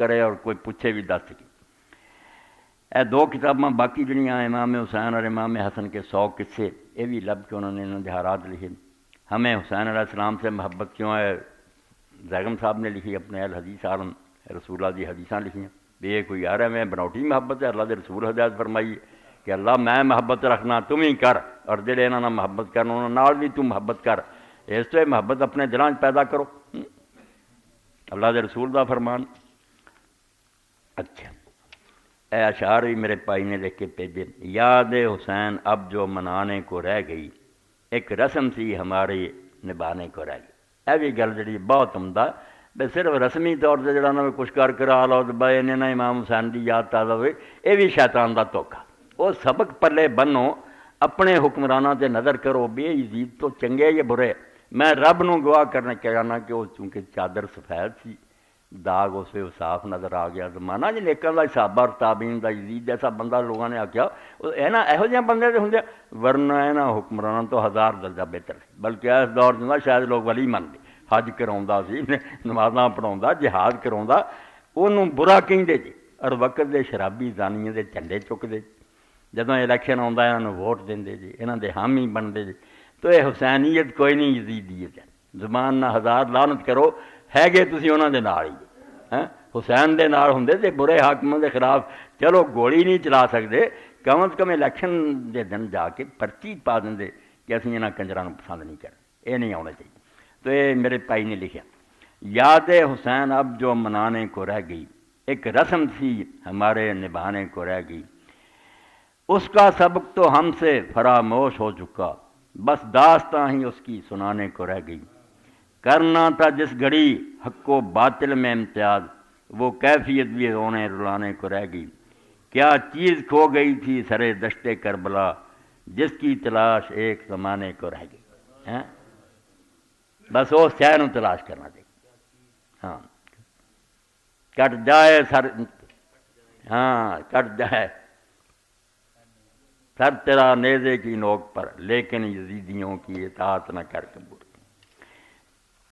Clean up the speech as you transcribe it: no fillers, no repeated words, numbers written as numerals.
کرے اور کوئی پوچھے بھی دس کی. اے دو کتاباں باقی جڑیاں امام حسین اور امام حسن کے 100 قصے یہ بھی لب کے انہوں نے انتہارات لکھے. ہمیں حسین علیہ السلام سے محبت کیوں ہے زیغم صاحب نے لکھی اپنے الحدیث عالم رسول اللہ دی حدیثاں لکھیاں بھی یہ کوئی یار ہے میں بناوٹی محبت ہے. اللہ دے رسول ہدایت فرمائی کہ اللہ میں محبت رکھنا تم ہی کر اور جڑے انہاں نال محبت کرن انہاں نال بھی تم محبت کر. اس تو محبت اپنے دلاں پیدا کرو. اللہ دے رسول دا فرمان. اچھا اے اشعار بھی میرے بھائی نے لکھ کے بھیجے. یاد حسین اب جو منانے کو رہ گئی ایک رسم سی ہماری نبھانے کو رہ گئی. یہ بھی گل جڑی بہت عمدہ بے صرف رسمی طور سے جڑا انہوں نے کچھ کر کرا لو تو بھائی انہیں نہ امام حسین دی یاد تازہ ہوئے یہ بھی شیطان دا دھوکا. وہ سبق پلے بنو اپنے حکمرانہ تے نظر کرو بھی یزید تو چنگے یا برے. میں رب نو گواہ کرنے کہنا کہ وہ چونکہ چادر سفید سی داغ اس پہ صاف نظر آ گیا زمانہ جی نیکاں دا صحابہ اور تابعین دا یزید جیسا بندہ لوگوں نے آکھیا اینا ایہو جہاں بندے دے ہوندے ورنہ اینا حکمرانوں تو 1000 درجہ بہتر سی. بلکہ اس دور میں شاید لوگ ولی مندے حج کراوندا سی نمازاں پڑھاوندا جہاد کراوندا انہوں برا کہندے جی اور وقت دے شرابی زانیاں دے جھنڈے چکدے جدوں الیکشن آوندا انہاں نوں ووٹ دیندے جی انہاں دے حامی بنتے جی. تو یہ حسینیت کوئی نہیں یزیدیت ہے. زبان نہ 1000 لعنت کرو ہے گے تسی انہاں دے نال ہی حسین دے نال ہوندے تے برے حاکماں دے خلاف چلو گولی نہیں چلا سکتے کم از کم الیکشن دے دن جا کے پرچی پا دیں کہ اسی انہاں کنجراں نوں پسند نہیں کرتے. یہ نہیں ہونا چاہیے. تو یہ میرے بھائی نے لکھا یاد حسین اب جو منانے کو رہ گئی ایک رسم سی ہمارے نبھانے کو رہ گئی. اس کا سبق تو ہم سے فراموش ہو چکا بس داستاں ہی اس کی سنانے کو رہ گئی. کرنا تھا جس گھڑی حق و باطل میں امتیاز وہ کیفیت بھی رونے رلانے کو رہ گئی. کیا چیز کھو گئی تھی سرے دشت کربلا جس کی تلاش ایک زمانے کو رہ گئی. بس وہ شہر تلاش کرنا چاہیے. ہاں کٹ جائے سر کٹ جائے سر تیرا نیزے کی نوک پر لیکن یزیدیوں کی اطاعت نہ کر قبول.